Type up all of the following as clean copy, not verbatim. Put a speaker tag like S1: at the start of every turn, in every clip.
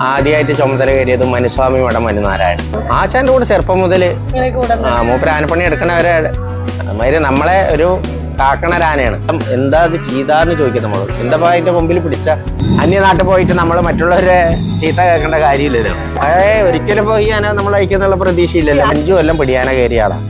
S1: ആദ്യമായിട്ട് ചുമതല കയറിയത് മനുസ്വാമി മഠം മനുനാരായണൻ. ആശാന്റെ കൂടെ ചെറുപ്പം മുതല് മൂപ്പര് ആനപ്പണി എടുക്കണവരെ അതുമാതിരി നമ്മളെ ഒരു കാക്കണരാനയാണ്. എന്താ അത് ചെയ്താന്ന് ചോദിക്കും നമ്മൾ. എന്താ അതിന്റെ മുമ്പിൽ പിടിച്ച അന്യനാട്ടിൽ പോയിട്ട് നമ്മൾ മറ്റുള്ളവരെ ചീത്ത കേൾക്കേണ്ട കാര്യമില്ലല്ലോ. ഒരിക്കലും പോയി ആന നമ്മൾ അയക്കുന്നുള്ള പ്രതീക്ഷയില്ലല്ലോ. 5 കൊല്ലം പിടിയാന കയറിയ ആളാണ്.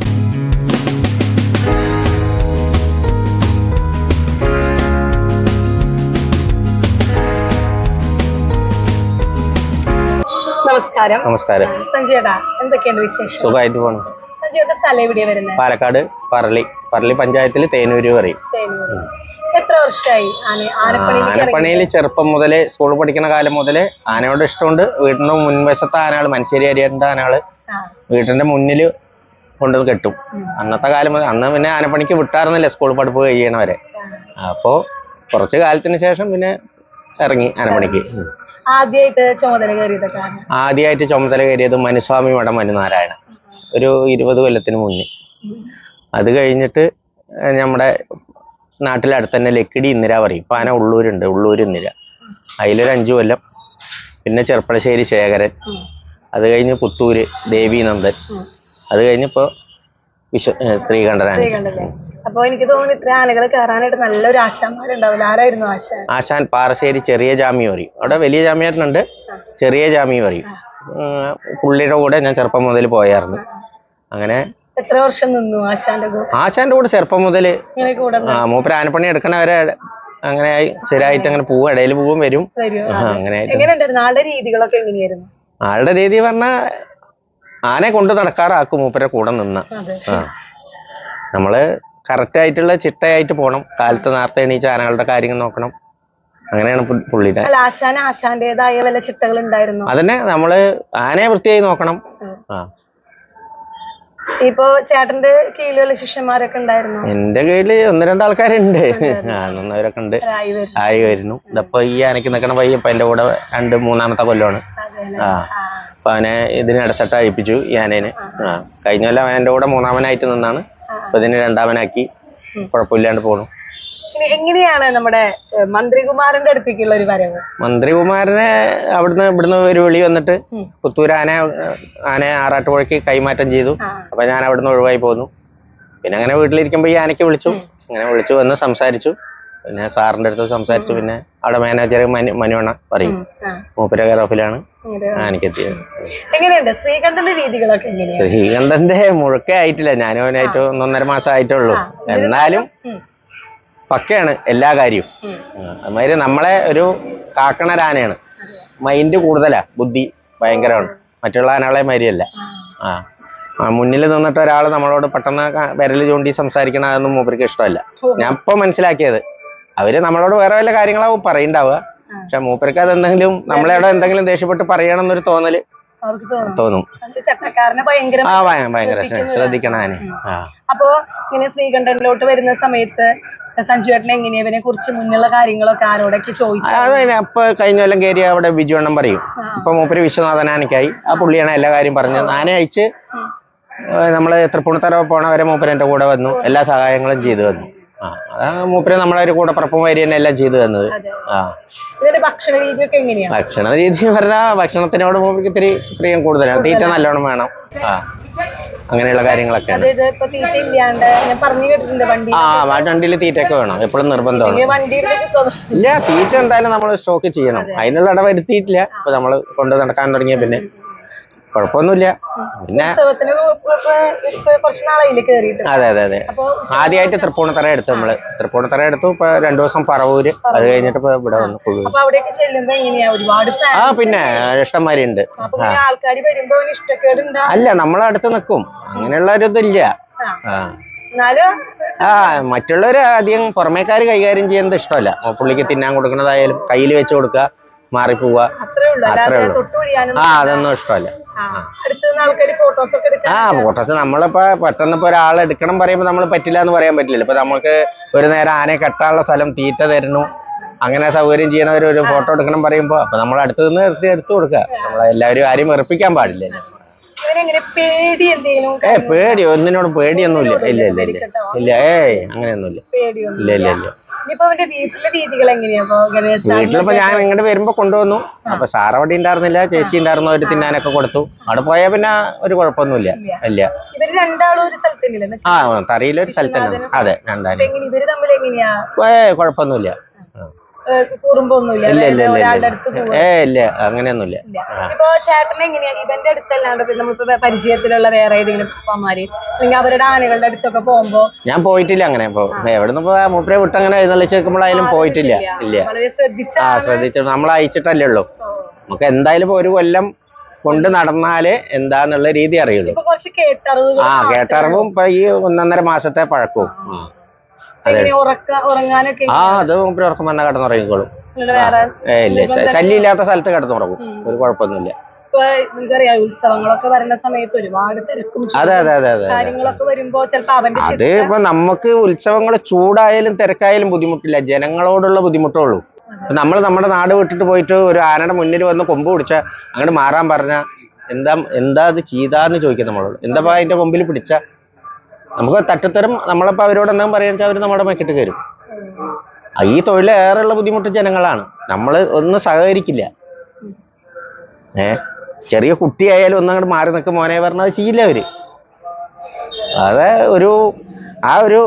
S2: നമസ്കാരം.
S1: നമസ്കാരം.
S2: സഞ്ജയേട്ടാ, എന്തൊക്കെയുണ്ട് വിശേഷം?
S1: സുഖമായിട്ട് പോകണം.
S2: സഞ്ജയുടെ സ്ഥലം എവിടെയാ വരുന്നത്?
S1: പാലക്കാട് പറളി പഞ്ചായത്തിൽ തേനൂര് പറയും.
S2: എത്ര വർഷമായി
S1: ആനപ്പണിയിൽ? ചെറുപ്പം മുതലേ സ്കൂളിൽ പഠിക്കുന്ന കാലം മുതലേ ആനയോട് ഇഷ്ടമുണ്ട്. വീടിന്റെ മുൻവശത്തെ ആനകള്, മനശ്ശേരി അരിയറിന്റെ ആനകള് വീട്ടിന്റെ മുന്നിൽ കൊണ്ടുവന്ന് കെട്ടും. അന്നത്തെ കാലം മുതൽ. അന്ന് പിന്നെ ആനപ്പണിക്ക് വിട്ടായിരുന്നില്ല സ്കൂൾ പഠിപ്പ് കഴിയണവരെ. അപ്പോ കുറച്ച് കാലത്തിന് ശേഷം പിന്നെ ഇറങ്ങി ആനപ്പണിക്ക്.
S2: ആദ്യമായിട്ട്
S1: ചുമതല കയറിയത് മനുസ്വാമി മഠം മനുനാരായണൻ ഒരു 20 കൊല്ലത്തിന് മുന്നേ. അത് കഴിഞ്ഞിട്ട് നമ്മുടെ നാട്ടിലടുത്ത് തന്നെ ലക്കിടി ഇന്ദിര പറയും. ഇപ്പൊ ആന ഉള്ളൂരുണ്ട്, ഉള്ളൂർ ഇന്ദിര. അതിലൊരു 5 കൊല്ലം. പിന്നെ ചെർപ്പളശ്ശേരി ശേഖരൻ. അത് കഴിഞ്ഞ് പുത്തൂര് ദേവീനന്ദൻ. അത് കഴിഞ്ഞിപ്പോ ശ്രീകണ്ഠനാണ്.
S2: അപ്പൊ എനിക്ക് തോന്നുന്നു ഇത്ര ആനകൾ കയറാനായിട്ട് നല്ലൊരു ആശാന്മാരുണ്ടാവില്ല. ആരായിരുന്നു ആശാൻ?
S1: ആശാൻ പാറശ്ശേരി ചെറിയ ജാമി പറയും. അവിടെ വലിയ ജാമിയാരുണ്ട്, ചെറിയ ജാമി പറയും. പുള്ളിയുടെ കൂടെ ഞാൻ ചെറുപ്പം മുതൽ പോയായിരുന്നു. അങ്ങനെ
S2: എത്ര വർഷം നിന്നു
S1: ആശാന്റെ കൂടെ? ചെറുപ്പം മുതല് മൂപ്പര് ആനപ്പണി എടുക്കണവരെ അങ്ങനെ സ്ഥിരമായിട്ട് അങ്ങനെ പോവും. ഇടയിൽ പോവും, വരും. അങ്ങനെ ആളുടെ രീതി പറഞ്ഞാ ആനയെ കൊണ്ട് നടക്കാറാക്കും മൂപ്പരെ കൂടെ നിന്ന്. നമ്മള് കറക്റ്റ് ആയിട്ടുള്ള ചിട്ടയായിട്ട് പോണം. കാലത്ത് നേരത്തെ എണീച്ച ആനകളുടെ കാര്യങ്ങൾ നോക്കണം. അങ്ങനെയാണ് പുള്ളിയുടെ.
S2: ആശാന്റേതായ വല്ല ചിട്ടകൾ ഉണ്ടായിരുന്നു?
S1: അതന്നെ, നമ്മള് ആനയെ വൃത്തിയായി നോക്കണം.
S2: ഇപ്പൊ ചേട്ടന്റെ കീഴിലുള്ള ശിഷ്യന്മാരൊക്കെ ഉണ്ടായിരുന്നു?
S1: എന്റെ കീഴില് 1-2 ആൾക്കാരുണ്ട്. നന്നവരൊക്കെ ഉണ്ട്, ആയി വരുന്നു. ഇതപ്പൊ ഈ ആനയ്ക്ക് നിൽക്കണ പയ്യപ്പ എന്റെ കൂടെ 2-3ാമത്തെ കൊല്ലമാണ്. അപ്പൊ അവനെ ഇതിന് ഇടച്ചട്ട അഴിപ്പിച്ചു ഈ ആനേന്. കഴിഞ്ഞ കൊല്ലം അവൻ എന്റെ കൂടെ 3ാമനായിട്ട് നിന്നാണ്. അപ്പൊ ഇതിന് 2ാമനാക്കി. കുഴപ്പമില്ലാണ്ട് പോണു.
S2: എങ്ങനെയാണ് നമ്മുടെ മന്ത്രികുമാരന്റെ അടുത്തേക്കുള്ള ഒരു വരവ്?
S1: മന്ത്രികുമാരനെ ഇവിടുന്ന് ഒരു വിളി വന്നിട്ട് പുത്തൂർ ആനയെ ആറാട്ടുപുഴയ്ക്ക് കൈമാറ്റം ചെയ്തു. അപ്പൊ ഞാൻ അവിടുന്ന് ഒഴിവായി പോന്നു. പിന്നെ അങ്ങനെ വീട്ടിലിരിക്കുമ്പോ ഈ ആനയ്ക്ക് വിളിച്ചു. അങ്ങനെ വിളിച്ചു വന്ന് സംസാരിച്ചു. പിന്നെ സാറിന്റെ അടുത്ത് സംസാരിച്ചു. പിന്നെ അവിടെ മാനേജർ മനുവണ്ണ പറയും. മൂപ്പര കെയർ ആനയ്ക്കെത്തിയത്.
S2: എങ്ങനെയുണ്ട് ശ്രീകണ്ഠന്റെ രീതികളൊക്കെ?
S1: ശ്രീകണ്ഠന്റെ മുഴുക്കെ ആയിട്ടില്ല. ഞാനും അവനായിട്ട് 1-1.5 മാസം ആയിട്ടുള്ളൂ. എന്നാലും പക്കയാണ് എല്ലാ കാര്യവും. അതുമാതിരി നമ്മളെ ഒരു കാക്കണരാനയാണ്. മൈൻഡ് കൂടുതലാ, ബുദ്ധി ഭയങ്കരമാണ്. മറ്റുള്ള ആനകളെ മാതിരിയല്ല. മുന്നിൽ നിന്നിട്ട് ഒരാൾ നമ്മളോട് പെട്ടെന്ന് വിരൽ ചൂണ്ടി സംസാരിക്കണ അതൊന്നും മൂപ്പർക്ക് ഇഷ്ടമല്ല. ഞാൻ ഇപ്പൊ മനസ്സിലാക്കിയത്. അവര് നമ്മളോട് വേറെ വല്ല കാര്യങ്ങളാവും പറയണ്ടാവുക. പക്ഷെ മൂപ്പർക്ക് അതെന്തെങ്കിലും നമ്മളെവിടെ എന്തെങ്കിലും ദേഷ്യപ്പെട്ട് പറയണമെന്നൊരു തോന്നല് തോന്നും. ഭയങ്കര ശ്രദ്ധിക്കണേ.
S2: അപ്പോ ഇങ്ങനെ ശ്രീകണ്ഠനിലോട്ട് വരുന്ന സമയത്ത് സഞ്ജുവേട്ടൻ എങ്ങനെയാ ഇവനെ കുറിച്ച് മുന്നുള്ള കാര്യങ്ങളൊക്കെ ആരോടൊക്കെ ചോദിച്ചു?
S1: അതെ, അപ്പൊ കഴിഞ്ഞ കൊല്ലം കയറി അവിടെ ബിജുവണ്ണം പറയും. ഇപ്പൊ മൂപ്പര് വിശ്വനാഥൻ ആനയ്ക്കായി. ആ പുള്ളിയാണ് എല്ലാ കാര്യം പറഞ്ഞത്. ആന അയച്ച് നമ്മള് തൃപ്പൂണിത്തറ പോണവരെ മൂപ്പര് എന്റെ കൂടെ വന്നു. എല്ലാ സഹായങ്ങളും ചെയ്തു തന്നു. അതാ മൂപ്പര് നമ്മളെ ഒരു കൂടെ പറപ്പും വരി തന്നെ എല്ലാം ചെയ്തു തന്നത്.
S2: ഭക്ഷണ രീതിയൊക്കെ എങ്ങനെയാ?
S1: ഭക്ഷണ രീതി പറഞ്ഞാൽ ഭക്ഷണത്തിനോട് മൂപ്പർക്ക് ഇത്തിരി പ്രിയം കൂടുതലാണ്. തീറ്റ നല്ലോണം വേണം. അങ്ങനെയുള്ള കാര്യങ്ങളൊക്കെ. വണ്ടിയിൽ തീറ്റയൊക്കെ വേണം, എപ്പോഴും നിർബന്ധമാണ്. ഇല്ല, തീറ്റ എന്തായാലും നമ്മൾ സ്റ്റോക്ക് ചെയ്യണം. അതിനുള്ള ഇട വരുത്തിയിട്ടില്ല. ഇപ്പൊ നമ്മൾ കൊണ്ട് നടക്കാൻ തുടങ്ങിയ പിന്നെ കുഴപ്പമൊന്നുമില്ല. പിന്നെ അതെ. ആദ്യമായിട്ട് തൃപ്പൂണിത്തറ എടുത്തു. തൃപ്പൂണിത്തറ എടുത്തു. ഇപ്പൊ 2 ദിവസം പറവൂര്. അത് കഴിഞ്ഞിട്ട് ഇപ്പൊ ഇവിടെ വന്നു. പിന്നെ ഇഷ്ടംമാരി ഉണ്ട്. അല്ല, നമ്മളടുത്ത് നിൽക്കും. അങ്ങനെയുള്ള ഒരു ഇതില്ല. മറ്റുള്ളവര് അധികം പുറമേക്കാര് കൈകാര്യം ചെയ്യുന്നത് ഇഷ്ടമല്ല. പുള്ളിക്ക് തിന്നാൻ കൊടുക്കണതായാലും കയ്യിൽ വെച്ച് കൊടുക്കുക, മാറിപ്പോവുക, അത്രേ ഉള്ളൂ. അതൊന്നും ഇഷ്ടമല്ല. ഫോട്ടോസ് നമ്മളിപ്പോ പെട്ടെന്ന് ഇപ്പൊ ഒരാളെ എടുക്കണം പറയുമ്പോ നമ്മൾ പറ്റില്ല എന്ന് പറയാൻ പറ്റില്ലല്ലോ. ഇപ്പൊ നമുക്ക് ഒരു നേരം ആനയെ കെട്ടാനുള്ള സ്ഥലം, തീറ്റ തരുന്നു, അങ്ങനെ സൗകര്യം ചെയ്യണവർ ഒരു ഫോട്ടോ എടുക്കണം പറയുമ്പോ അപ്പൊ നമ്മൾ അടുത്ത് നിന്ന് എടുത്തു കൊടുക്കുക. നമ്മളെല്ലാവരും ആരും വെറുപ്പിക്കാൻ പാടില്ല. പേടി ഒന്നിനോട് പേടിയൊന്നുമില്ല. ഇല്ല അങ്ങനെയൊന്നുമില്ല. ഇല്ല
S2: ഇനിയിപ്പോ അവന്റെ വീട്ടിലെ രീതികൾ എങ്ങനെയാ അപ്പൊ
S1: വീട്ടിലിപ്പോ ഞാൻ ഇങ്ങോട്ട് വരുമ്പോ കൊണ്ടുവന്നു. അപ്പൊ സാർ അവിടെ ഉണ്ടായിരുന്നില്ല, ചേച്ചി ഉണ്ടായിരുന്നു, അവര് തിന്നാനൊക്കെ കൊടുത്തു. അവിടെ പോയാൽ പിന്നെ ഒരു കുഴപ്പമൊന്നുമില്ല. ഇല്ല.
S2: ഇവര് രണ്ടാളും ഒരു സ്ഥലത്ത് തന്നെയല്ലേ?
S1: ആ തറിയിലൊരു സ്ഥലത്ത് തന്നെ. അതെ, രണ്ടാലും
S2: ഇവര് തമ്മിൽ എങ്ങനെയാ?
S1: കുഴപ്പമൊന്നുമില്ല.
S2: കുറുമ്പൊന്നുമില്ല ഒരാളുടെ അടുത്ത്
S1: ഇല്ല, അങ്ങനെയൊന്നുമില്ല.
S2: ഇപ്പൊ ചേട്ടൻ എങ്ങനെയാ ഇവന്റെ അടുത്തല്ലാണ്ട് നമ്മളിപ്പോ പരിചയത്തിലുള്ള വേറെ ഏതെങ്കിലും അമ്മമാര് അല്ലെങ്കിൽ അവരുടെ ആനകളുടെ അടുത്തൊക്കെ പോകുമ്പോ?
S1: ഞാൻ പോയിട്ടില്ല അങ്ങനെ. ഇപ്പൊ എവിടെ നിന്ന് മൂപ്പരെ വിട്ട് അങ്ങനെ എഴുന്നള്ളിച്ച് വെക്കുമ്പോഴായാലും പോയിട്ടില്ല. ഇല്ല, ശ്രദ്ധിച്ചു നമ്മൾ അയച്ചിട്ടല്ലേ ഉള്ളൂ. നമുക്ക് എന്തായാലും ഒരു കൊല്ലം കൊണ്ട് നടന്നാല് എന്താന്നുള്ള രീതി അറിയുള്ളൂ. കേട്ടറിവും ഇപ്പൊ ഈ 1.5 മാസത്തെ പഴക്കവും. അത് മൂപ്പര് ഉറക്കം വന്നാൽ കിടന്നുറങ്ങിക്കോളും. ഇല്ല, ശല്യമില്ലാത്ത സ്ഥലത്ത് കിടന്നുറങ്ങും, ഒരു കുഴപ്പമൊന്നുമില്ല.
S2: ഉത്സവങ്ങളൊക്കെ വരുന്ന സമയത്ത് ഒരുപാട് തിരക്കും
S1: അതെ
S2: കാര്യങ്ങളൊക്കെ വരുമ്പോ ചിലപ്പോ
S1: അത് ഇപ്പൊ നമുക്ക് ഉത്സവങ്ങൾ ചൂടായാലും തിരക്കായാലും ബുദ്ധിമുട്ടില്ല, ജനങ്ങളോടുള്ള ബുദ്ധിമുട്ടുള്ളൂ. നമ്മൾ നമ്മുടെ നാട് വിട്ടിട്ട് പോയിട്ട് ഒരു ആനയുടെ മുന്നിൽ വന്ന് കൊമ്പ് പിടിച്ച അങ്ങോട്ട് മാറാൻ പറഞ്ഞ എന്താ അത് ചെയ്താന്ന് ചോദിക്കും നമ്മളോട്. എന്താ അതിന്റെ കൊമ്പിൽ പിടിച്ച നമുക്ക് തട്ടിത്തരം. നമ്മളിപ്പോ അവരോട് എന്തെങ്കിലും പറയാന്ന് വെച്ചാൽ അവര് നമ്മുടെ മെക്കിട്ട് കയറും. ഈ തൊഴിൽ ഏറെയുള്ള ബുദ്ധിമുട്ട് ജനങ്ങളാണ്. നമ്മള് ഒന്നും സഹകരിക്കില്ല. ചെറിയ കുട്ടിയായാലും ഒന്നങ്ങോട്ട് മാറി നിൽക്കും മോനെ പറഞ്ഞാൽ ചെയ്യില്ല അവര്. അത് ഒരു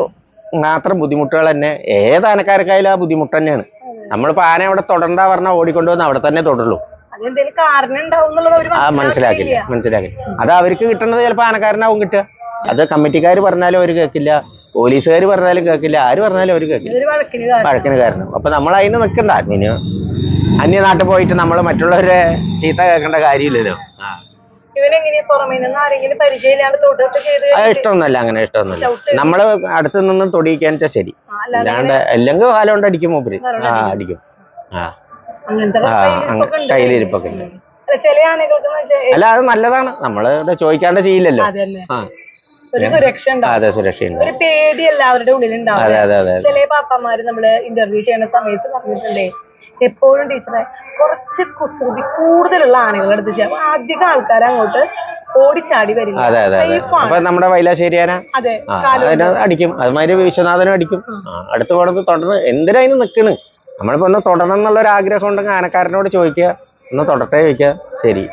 S1: മാത്രം ബുദ്ധിമുട്ടുകൾ തന്നെ. ഏത് ആനക്കാർക്കായാലും ആ ബുദ്ധിമുട്ട് തന്നെയാണ്. നമ്മളിപ്പോ ആന അവിടെ തൊടണ്ട പറഞ്ഞാൽ ഓടിക്കൊണ്ടുവന്ന് അവിടെ തന്നെ തൊടുള്ളൂ. മനസ്സിലാക്കില്ല. അത് അവർക്ക് കിട്ടുന്നത് ചിലപ്പോ ആനക്കാരനാവും കിട്ടുക. അത് കമ്മിറ്റിക്കാർ പറഞ്ഞാലും അവർ കേൾക്കില്ല, പോലീസുകാർ പറഞ്ഞാലും കേൾക്കില്ല, ആര് പറഞ്ഞാലും അവർ കേൾക്കില്ല. വഴക്കിന് കാരണം. അപ്പൊ നമ്മൾ അതിന് നിൽക്കണ്ട. പിന്നെ അന്യനാട്ടിൽ പോയിട്ട് നമ്മൾ മറ്റുള്ളവരെ ചീത്ത കേൾക്കേണ്ട കാര്യമില്ലല്ലോ. ഇഷ്ടമൊന്നുമല്ല, അങ്ങനെ ഇഷ്ടമൊന്നുമില്ല. നമ്മള് അടുത്ത് നിന്നും തൊടിയിക്കാൻ വെച്ചാൽ ശരി, അല്ലാണ്ട് അല്ലെങ്കിൽ കാലം കൊണ്ട് അടിക്കും മൂപ്പര്. അടിക്കും. കയ്യിലിരിപ്പൊക്കെ ഉണ്ട്. അല്ല, അത് നല്ലതാണ്. നമ്മള് ചോദിക്കാണ്ട് ചെയ്യില്ലല്ലോ.
S2: ഒരു സുരക്ഷയുണ്ട്, ഒരു പേടി എല്ലാവരുടെ ഉള്ളിലുണ്ടാവും. ചില പാപ്പന്മാര് നമ്മള് ഇന്റർവ്യൂ ചെയ്യുന്ന സമയത്ത് പറഞ്ഞിട്ടുണ്ടേ, എപ്പോഴും ടീച്ചറെ കുറച്ച് കുസൃതി കൂടുതലുള്ള ആനകൾ എടുത്ത് ചെയ്യാം. അധികം ആൾക്കാർ അങ്ങോട്ട് ഓടിച്ചാടി വരില്ല.
S1: അപ്പൊ നമ്മുടെ വൈലാശ്ശേരിയാന അടിക്കും, അതുമാതിരി വിശ്വനാഥനും അടിക്കും. അടുത്ത് കൊടുത്ത് തുടർന്ന് എന്തിനതിന് നിക്കണ്. നമ്മളിപ്പോ ഒന്ന് തുടരണം എന്നുള്ള ഒരു ആഗ്രഹം ഉണ്ടെങ്കിൽ ആനക്കാരനോട് ചോദിക്കുക, ഒന്ന് തൊടട്ടെ ചോദിക്കുക, ശരി.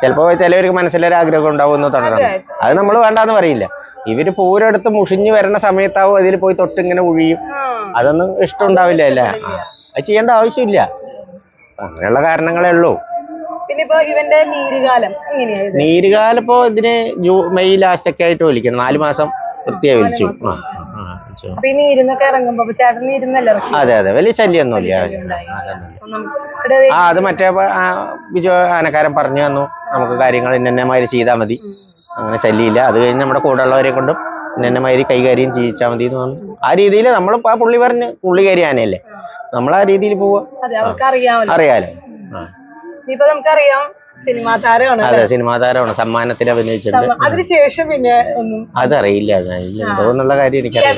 S1: ചിലപ്പോ ചിലവർക്ക് മനസ്സിലൊരാഗ്രഹം ഉണ്ടാവും ഒന്ന് തൊടണം. അത് നമ്മൾ വേണ്ടാന്ന് പറയില്ല. ഇവര് പൂരെടുത്ത് മുഷിഞ്ഞു വരുന്ന സമയത്താവും അതിൽ പോയി തൊട്ട് ഇങ്ങനെ ഒഴിയും. അതൊന്നും ഇഷ്ടമുണ്ടാവില്ല. അല്ല, അത് ചെയ്യേണ്ട ആവശ്യമില്ല. അങ്ങനെയുള്ള കാരണങ്ങളേ ഉള്ളൂ. നീരുകാലം ഇപ്പോ ഇതിന് മെയ് ലാസ്റ്റ് ഒക്കെ ആയിട്ട് വലിക്കണം. 4 മാസം വൃത്തിയായി വലിച്ചു. അതെ, വലിയ ശല്യമൊന്നുമില്ല. അത് മറ്റേ ബിജു ആനക്കാരൻ പറഞ്ഞു തന്നു നമുക്ക് കാര്യങ്ങൾ ഇന്നമാതിരി ചെയ്താൽ മതി, അങ്ങനെ ശല്യമില്ല. അത് കഴിഞ്ഞ് നമ്മുടെ കൂടെ ഉള്ളവരെ കൊണ്ടും ഇന്നമാതിരി കൈകാര്യം ചെയ്യിച്ചാൽ മതി എന്ന് പറഞ്ഞു. ആ രീതിയിൽ നമ്മൾ ആ പുള്ളി പറഞ്ഞ് പുള്ളിക്കാരി ആനയല്ലേ, നമ്മൾ ആ രീതിയിൽ പോവാ. അറിയാലോ.
S2: നമുക്കറിയാം സിനിമാ താരമാണ്.
S1: അതെ, സിനിമാ താരമാണ്. സമ്മാനത്തിൽ അഭിനയിച്ചിട്ടുണ്ട്.
S2: അതിനുശേഷം പിന്നെ
S1: അതറിയില്ല, എന്തോ എന്നുള്ള കാര്യം എനിക്കറിയാം.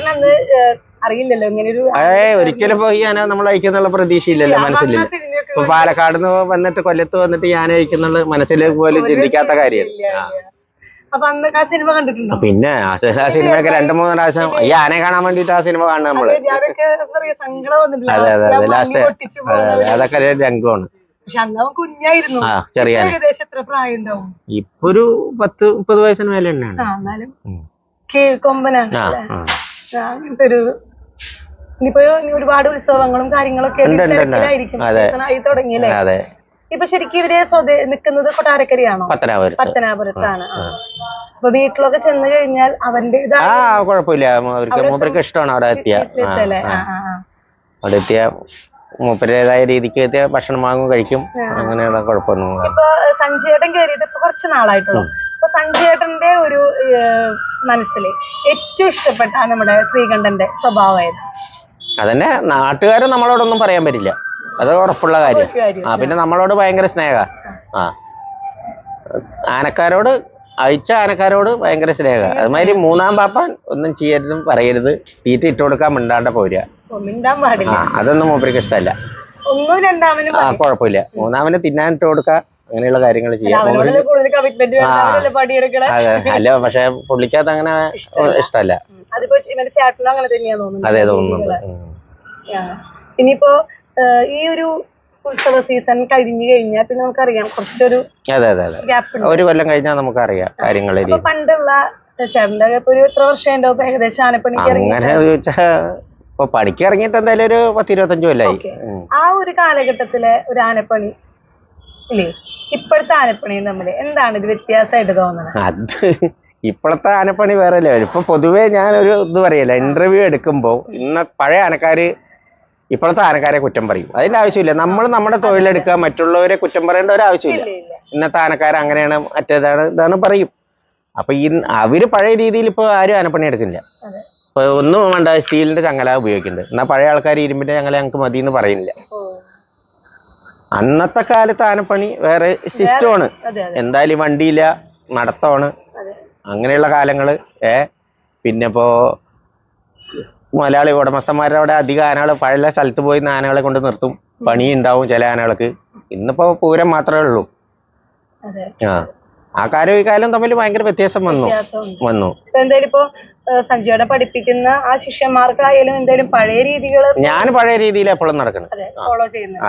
S2: അറിയില്ലല്ലോ ഇങ്ങനെ ഒരു
S1: ഒരിക്കലും പോയി ആന നമ്മൾ അയക്കുന്നുള്ള പ്രതീക്ഷയില്ലല്ലോ, മനസ്സിലില്ല. ഇപ്പൊ പാലക്കാട് നിന്ന് വന്നിട്ട് കൊല്ലത്ത് വന്നിട്ട് ഈ ആന അയക്കുന്നുള്ള മനസ്സിലേക്ക് പോലും ചിന്തിക്കാത്ത കാര്യമാണ്.
S2: അപ്പൊ അന്നൊക്കെ ആ സിനിമ കണ്ടിട്ടുണ്ടോ?
S1: പിന്നെ ആ സിനിമയൊക്കെ 2-3 പ്രാവശ്യം ഈ ആനയെ കാണാൻ വേണ്ടിട്ട് ആ സിനിമ കാണുന്നത് നമ്മള്. അതെ, ലാസ്റ്റ് അതൊക്കെ ഒരു രംഗമാണ്. ചെറിയ ഇപ്പൊ ഒരു 10-30 വയസ്സിന് മേലെ തന്നെയാണ്.
S2: ഇനിയിപ്പോ ഒരുപാട് ഉത്സവങ്ങളും കാര്യങ്ങളൊക്കെ തുടങ്ങിയല്ലേ. ഇപ്പൊ ശരിക്കും ഇവര് നിക്കുന്നത് കൊട്ടാരക്കരയാണോ? പത്തനാപുരത്താണ്. അപ്പൊ വീട്ടിലൊക്കെ ചെന്ന് കഴിഞ്ഞാൽ അവന്റേതായ
S1: കുഴപ്പമില്ല. അവർക്ക് ഇഷ്ടമാണ് അവിടെ എത്തിയ. അവിടെ എത്തിയ മൂപ്പരേതായ രീതിക്ക് എത്തിയ ഭക്ഷണം വാങ്ങും, കഴിക്കും. അങ്ങനെയുള്ള കുഴപ്പമൊന്നും.
S2: ഇപ്പൊ സഞ്ജയേട്ടൻ കയറിയിട്ട് ഇപ്പൊ കുറച്ച് നാളായിട്ടുള്ളൂ. അപ്പൊ സഞ്ജയേട്ടന്റെ ഒരു മനസ്സില് ഏറ്റവും ഇഷ്ടപ്പെട്ട നമ്മുടെ ശ്രീകണ്ഠന്റെ സ്വഭാവമായത്?
S1: അതന്നെ, നാട്ടുകാരെ നമ്മളോടൊന്നും പറയാൻ പറ്റില്ല, അത് ഉറപ്പുള്ള കാര്യം. പിന്നെ നമ്മളോട് ഭയങ്കര സ്നേഹ. ആനക്കാരോട് അയച്ച ആനക്കാരോട് ഭയങ്കര സ്നേഹ. അതുമാതിരി 3-ാം പാപ്പാൻ ഒന്നും ചെയ്യരുതും പറയരുത്, തീറ്റ ഇട്ട് കൊടുക്കാൻ മിണ്ടാണ്ട പോരുക. അതൊന്നും മൂപ്പർക്ക് ഇഷ്ടമല്ല. കുഴപ്പമില്ല. 3-ാമന് തിന്നാൻ ഇട്ട് കൊടുക്കുക, അങ്ങനെയുള്ള കാര്യങ്ങൾ ചെയ്യാം. അല്ല, പക്ഷെ പുള്ളിക്കകത്ത് അങ്ങനെ ഇഷ്ടമല്ല.
S2: ചേട്ടനും അങ്ങനെ തന്നെയാ തോന്നുന്നത്.
S1: അതെ, തോന്നുന്നുണ്ട്.
S2: ഇനിയിപ്പോ ഈ ഒരു ഉത്സവ സീസൺ കഴിഞ്ഞു കഴിഞ്ഞാൽ പിന്നെ നമുക്കറിയാം കുറച്ചൊരു ഗ്യാപ്പ് ഉണ്ട്.
S1: ഒരു കൊല്ലം കഴിഞ്ഞാൽ നമുക്കറിയാം കാര്യങ്ങളെ.
S2: പണ്ടുള്ള ചേട്ടൻ്റെ ഒരു എത്ര വർഷം ഉണ്ടാവും ഏകദേശം ആനപ്പണിക്ക്
S1: അങ്ങനെ ചോദിച്ചാ ഇപ്പൊ പണിക്ക് ഇറങ്ങിയിട്ട് എന്തായാലും ഒരു 10-25 കൊല്ലായി.
S2: ആ ഒരു കാലഘട്ടത്തിലെ ഒരു ആനപ്പണി ഇല്ലേ ഇപ്പോഴത്തെ ആനപ്പണിയും തമ്മിൽ എന്താണ് ഇത് വ്യത്യാസമായിട്ട് തോന്നുന്നത്?
S1: അത് ഇപ്പോഴത്തെ ആനപ്പണി വേറെ അല്ലേ. ഇപ്പൊ പൊതുവേ ഞാനൊരു ഇത് പറയല്ല, ഇന്റർവ്യൂ എടുക്കുമ്പോ പഴയ ആനക്കാര് ഇപ്പോഴത്തെ ആനക്കാരെ കുറ്റം പറയും. അതിന്റെ ആവശ്യമില്ല. നമ്മൾ നമ്മുടെ തൊഴിലെടുക്കുക, മറ്റുള്ളവരെ കുറ്റം പറയേണ്ട ഒരു ആവശ്യമില്ല. ഇന്നത്തെ ആനക്കാർ അങ്ങനെയാണ്, മറ്റേതാണ്, ഇതാണ് പറയും. അപ്പൊ അവര് പഴയ രീതിയിൽ ഇപ്പൊ ആരും ആനപ്പണി എടുക്കില്ല. ഇപ്പൊ ഒന്നും വേണ്ട, സ്റ്റീലിന്റെ ചങ്ങല ഉപയോഗിക്കുന്നുണ്ട്. എന്നാൽ പഴയ ആൾക്കാർ ഇരുമ്പിന്റെ ചങ്ങല ഞങ്ങൾക്ക് മതി എന്ന് പറയുന്നില്ല. അന്നത്തെ കാലത്ത് ആനപ്പണി വേറെ സിസ്റ്റമാണ്. എന്തായാലും വണ്ടിയില്ല, നടത്തമാണ്, അങ്ങനെയുള്ള കാലങ്ങള്. പിന്നെ ഇപ്പോ മലയാളി ഉടമസ്ഥന്മാരുടെ അവിടെ അധികം ആനകൾ പഴയ സ്ഥലത്ത് പോയി ആനകളെ കൊണ്ട് നിർത്തും. പണി ഉണ്ടാവും ചില ആനകൾക്ക്. ഇന്നിപ്പോ പൂരം മാത്രമേ ഉള്ളൂ. ആ കാലം ഈ കാലം തമ്മിൽ ഭയങ്കര വ്യത്യാസം വന്നു.
S2: എന്തായാലും ഇപ്പൊ സഞ്ജയുടെ പഠിപ്പിക്കുന്ന ആ ശിഷ്യന്മാർക്കായാലും എന്തായാലും പഴയ രീതികൾ
S1: ഞാൻ പഴയ രീതിയിൽ എപ്പോഴും നടക്കണം.
S2: ഫോളോ ചെയ്യുന്നത്.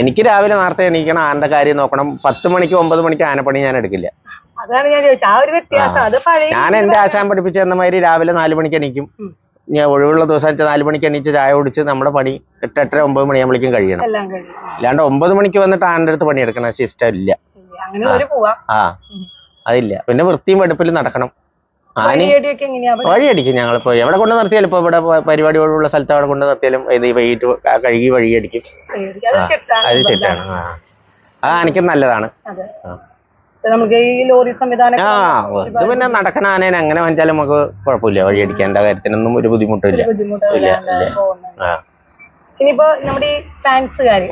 S1: എനിക്ക് രാവിലെ നേരത്തെ എണീക്കണം, ആനന്റെ കാര്യം നോക്കണം. 10 മണിക്ക് 9 മണിക്ക് ആനപ്പണി ഞാൻ എടുക്കില്ല.
S2: അതാണ് ഞാൻ ചോദിച്ചത്, ആ ഒരു വ്യത്യാസം. അത്
S1: ഞാൻ എന്റെ ആശാൻ പഠിപ്പിച്ചു തന്ന മാതിരി രാവിലെ 4 മണിക്ക് എണീക്കും. ഞാൻ ഒഴിവുള്ള ദിവസം 4 മണിക്ക് എണീച്ച് ചായ കുടിച്ച് നമ്മുടെ പണി 8-8:30 9 മണിയാകുമ്പോഴേക്കും കഴിയണം. അല്ലാണ്ട് 9 മണിക്ക് വന്നിട്ട് ആനന്റെ അടുത്ത് പണിയെടുക്കണം സിസ്റ്റം ഇല്ല. അതില്ല. പിന്നെ വൃത്തിയും വെടുപ്പിലും നടക്കണം. വഴിയടിക്കും. ഞങ്ങളിപ്പോ എവിടെ കൊണ്ട് നിർത്തിയാലും, ഇപ്പൊ ഇവിടെ പരിപാടികളുള്ള സ്ഥലത്ത് അവിടെ കൊണ്ട് നിർത്തിയാലും ഇത് വൈകിട്ട് കഴുകി വഴിയടിക്കും. അത് ചെറ്റാണ്. ആനയ്ക്കും നല്ലതാണ്.
S2: നമുക്ക് ഈ ലോറി സംവിധാനം
S1: ഇത് പിന്നെ നടക്കണ ആനേനെ അങ്ങനെ വാങ്ങിച്ചാലും നമുക്ക് കുഴപ്പമില്ല. വഴിയടിക്കേണ്ട കാര്യത്തിനൊന്നും ഒരു ബുദ്ധിമുട്ടില്ല.
S2: ഇനിയിപ്പോ നമ്മുടെ ഈ ഫാൻസുകാര്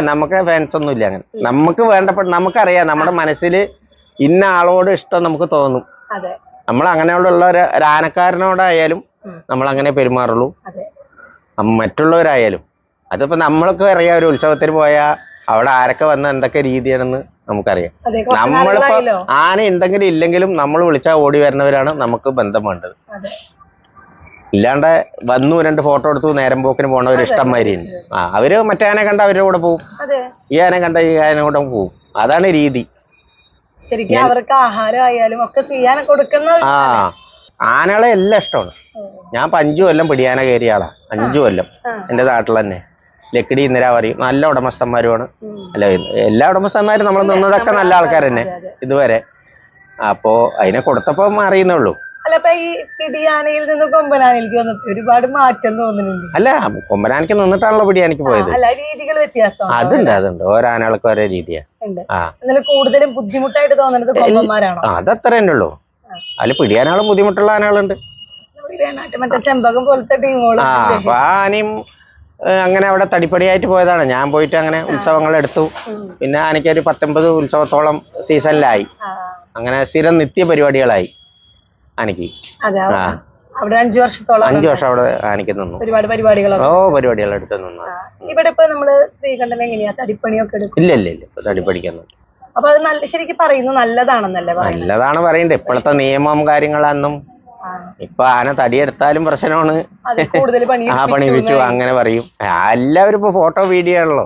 S1: നമുക്ക് ഫാൻസ് ഒന്നും ഇല്ല. അങ്ങനെ നമുക്ക് വേണ്ടപ്പെട്ട, നമുക്കറിയാം നമ്മുടെ മനസ്സിൽ ഇന്ന ആളോട് ഇഷ്ടം നമുക്ക് തോന്നും. നമ്മൾ അങ്ങനെയുള്ള ഒരു ആനക്കാരനോടായാലും നമ്മൾ അങ്ങനെ പെരുമാറുള്ളൂ. മറ്റുള്ളവരായാലും അതിപ്പോ നമ്മൾക്ക് അറിയാം. ഒരു ഉത്സവത്തിന് പോയാൽ അവിടെ ആരൊക്കെ വന്ന എന്തൊക്കെ രീതിയാണെന്ന് നമുക്കറിയാം. നമ്മളിപ്പോ ആന ഉണ്ടെങ്കിലും ഇല്ലെങ്കിലും നമ്മൾ വിളിച്ചാൽ ഓടി വരുന്നവരാണ് നമുക്ക് ബന്ധം വേണ്ടത്. ഇല്ലാണ്ട് വന്നു 2 ഫോട്ടോ എടുത്തു നേരം പോക്കിന് പോണവർ ഇഷ്ടംമാരിയുണ്ട്. അവര് മറ്റേ ആനെ കണ്ട അവരുടെ കൂടെ പോകും, ഈ ആനെ കണ്ട ഈ ആനെ കൂടെ പോകും. അതാണ് രീതി.
S2: ശരിക്കും അവർക്ക് ആഹാരമായാലും ഒക്കെ ചെയ്യാൻ കൊടുക്കുന്ന
S1: ആനകളെ എല്ലാം ഇഷ്ടമാണ്. ഞാൻ 5 കൊല്ലം പിടിയാന കയറിയ ആളാ. 5 കൊല്ലം എന്റെ നാട്ടിൽ തന്നെ. ലക്കിടി ഇന്ദിരാ പറയും, നല്ല ഉടമസ്ഥന്മാരുമാണ്. അല്ല, എല്ലാ ഉടമസ്ഥന്മാരും നമ്മൾ നിന്നതൊക്കെ നല്ല ആൾക്കാർ തന്നെ ഇതുവരെ. അപ്പോ അതിനെ കൊടുത്തപ്പോ അറിയുന്നേ ഉള്ളൂ.
S2: ഈ പിടിയാനയിൽ നിന്ന് കൊമ്പനാനയിലേക്ക് വന്നപ്പോ ഒരുപാട് മാറ്റം തോന്നുന്നുണ്ട്.
S1: അല്ല, കൊമ്പനാനയ്ക്ക് നിന്നിട്ടാണല്ലോ പിടിയാനയ്ക്ക് പോയത്.
S2: രീതികൾ വ്യത്യാസം
S1: അതുണ്ട്. ഓരോ ആനകൾക്ക് ഓരോ രീതിയാ.
S2: കൂടുതലും ബുദ്ധിമുട്ടായിട്ട് തോന്നുന്നത് കൊമ്പന്മാരാണോ?
S1: അതത്ര തന്നെ ഉള്ളൂ. അതിൽ പിടിയാനകളും ബുദ്ധിമുട്ടുള്ള ആനകളുണ്ട്.
S2: മറ്റേ ചെമ്പകം പോലത്തെ ടീമുകൾ.
S1: അപ്പൊ ആനയും അങ്ങനെ അവിടെ തടിപ്പടിയായിട്ട് പോയതാണ്. ഞാൻ പോയിട്ട് അങ്ങനെ ഉത്സവങ്ങൾ എടുത്തു. പിന്നെ ആനയ്ക്കൊരു 19 ഉത്സവത്തോളം സീസണിലായി. അങ്ങനെ സ്ഥിരം നിത്യ പരിപാടികളായി ആനയ്ക്ക്.
S2: 5 വർഷത്തോളം
S1: 5 വർഷം അവിടെ ആനയ്ക്ക് നിന്നു.
S2: ഒരുപാട് പരിപാടികൾ
S1: പരിപാടികൾ എടുത്ത് നിന്നു.
S2: ഇവിടെ ഇപ്പൊ നമ്മള് ശ്രീകണ്ഠൻ എങ്ങനെയാ തടിപ്പണിയൊക്കെ എടുക്കും?
S1: ഇല്ല ഇപ്പൊ തടിപ്പടിക്കുന്നു.
S2: അപ്പൊ അത് നല്ല ശരിക്കും പറയുന്നു നല്ലതാണെന്നല്ലേ?
S1: നല്ലതാണ് പറയണ്ടേ. ഇപ്പോഴത്തെ നിയമം കാര്യങ്ങളൊന്നും ഇപ്പൊ ആന തടിയെടുത്താലും പ്രശ്നമാണ്. പണിപ്പിച്ചു അങ്ങനെ പറയും. എല്ലാവരും ഇപ്പൊ ഫോട്ടോ വീഡിയോ ആണല്ലോ.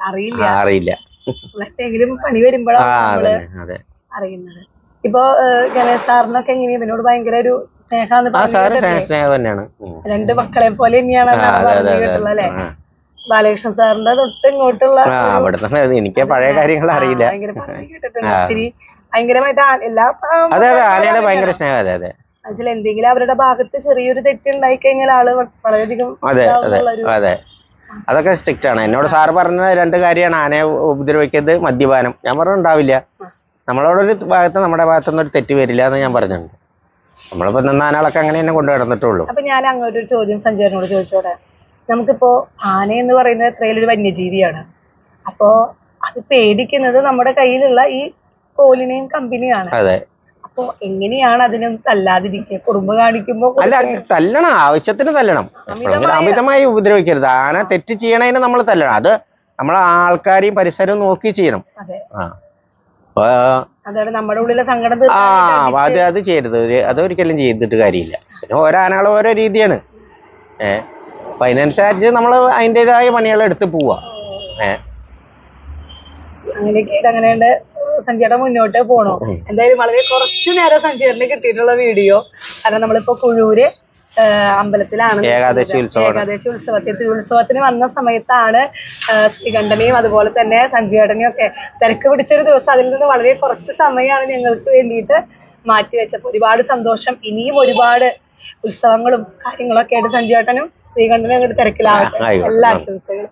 S1: അറിയില്ല.
S2: പണി വരുമ്പോഴാണ് അറിയുന്നത്. ഇപ്പൊ ഗണേഷ് സാറിനൊക്കെ എങ്ങനെയാ ഇതിനോട് ഭയങ്കര ഒരു
S1: സ്നേഹം തന്നെയാണ്.
S2: 2 മക്കളെ പോലെ തന്നെയാണ് അല്ലേ? ബാലകൃഷ്ണൻ സാറിന്റെ തൊട്ട് ഇങ്ങോട്ടുള്ള
S1: എനിക്ക് പഴയ കാര്യങ്ങൾ അറിയില്ല.
S2: ഭയങ്കരമായിട്ട് എല്ലാ
S1: ആനയുടെ ഭയങ്കര സ്നേഹം.
S2: അതിൽ എന്തെങ്കിലും അവരുടെ ഭാഗത്ത് ചെറിയൊരു തെറ്റുണ്ടായി കഴിഞ്ഞാൽ ആള് വളരെയധികം.
S1: അതെ അതൊക്കെ സ്ട്രിക്റ്റ് ആണ്. എന്നോട് സാറ് പറഞ്ഞ 2 കാര്യമാണ്. ആനയെ ഉപദ്രവിക്കരുത്, മദ്യപാനം. ഞാൻ പറഞ്ഞിട്ടുണ്ടാവില്ല. നമ്മളോടൊരു ഭാഗത്ത് നമ്മുടെ ഭാഗത്തുനിന്ന് ഒരു തെറ്റ് വരില്ല എന്ന് ഞാൻ പറഞ്ഞിട്ടുണ്ട്. നമ്മളിപ്പോ നിന്ന ആനകളൊക്കെ അങ്ങനെ തന്നെ കൊണ്ടു നടന്നിട്ടുള്ളൂ.
S2: അപ്പൊ ഞാൻ അങ്ങോട്ട് ഒരു ചോദ്യം സഞ്ജയനോട് ചോദിച്ചോടെ. നമുക്കിപ്പോ ആന എന്ന് പറയുന്നത് എത്രയിലൊരു വന്യജീവിയാണ്. അപ്പോ അത് പേടിക്കുന്നത് നമ്മുടെ കയ്യിലുള്ള ഈ കോലിനെയും കമ്പനിയാണ്.
S1: അതെ.
S2: അപ്പൊ എങ്ങനെയാണ് അതിനെ തല്ലാതിരിക്കുക? കുറുമ്പ് കാണിക്കുമ്പോ
S1: അല്ല, തല്ലണം, ആവശ്യത്തിന് തല്ലണം. അമിതമായി ഉപദ്രവിക്കരുത്. ആന തെറ്റ് ചെയ്യണതിന് നമ്മൾ തല്ലണം. അത് നമ്മളെ ആൾക്കാരെയും പരിസരവും നോക്കി ചെയ്യണം.
S2: നമ്മുടെ ഉള്ളിലെ സങ്കടം
S1: അത് ചെയ്യരുത്. അതൊരിക്കലും ചെയ്തിട്ട് കാര്യമില്ല. പിന്നെ ഓരോ ആനകളും ഓരോ രീതിയാണ്. അപ്പൊ അതിനനുസരിച്ച് നമ്മൾ അതിൻ്റെതായ പണികൾ എടുത്ത് പോവാ.
S2: അങ്ങനെയൊക്കെ അങ്ങനെയുണ്ട് സഞ്ജയേട്ടൻ മുന്നോട്ട് പോണോ. എന്തായാലും വളരെ കുറച്ചു നേരം സഞ്ജയേട്ടന് കിട്ടിയിട്ടുള്ള വീഡിയോ. കാരണം നമ്മളിപ്പോ കുഴൂര് അമ്പലത്തിലാണ്
S1: ഏകാദശി
S2: ഉത്സവത്തിന് വന്ന സമയത്താണ് ശ്രീകണ്ഠനെയും അതുപോലെ തന്നെ സഞ്ജയേട്ടനെയും ഒക്കെ തിരക്ക് പിടിച്ചൊരു ദിവസം. അതിൽ നിന്ന് വളരെ കുറച്ച് സമയമാണ് ഞങ്ങൾക്ക് വേണ്ടിയിട്ട് മാറ്റിവെച്ചപ്പോൾ ഒരുപാട് സന്തോഷം. ഇനിയും ഒരുപാട് ഉത്സവങ്ങളും കാര്യങ്ങളൊക്കെ ആയിട്ട് സഞ്ജയേട്ടനും ശ്രീകണ്ഠനും അങ്ങോട്ട് തിരക്കിലാവട്ടെ. എല്ലാ ആശംസകളും.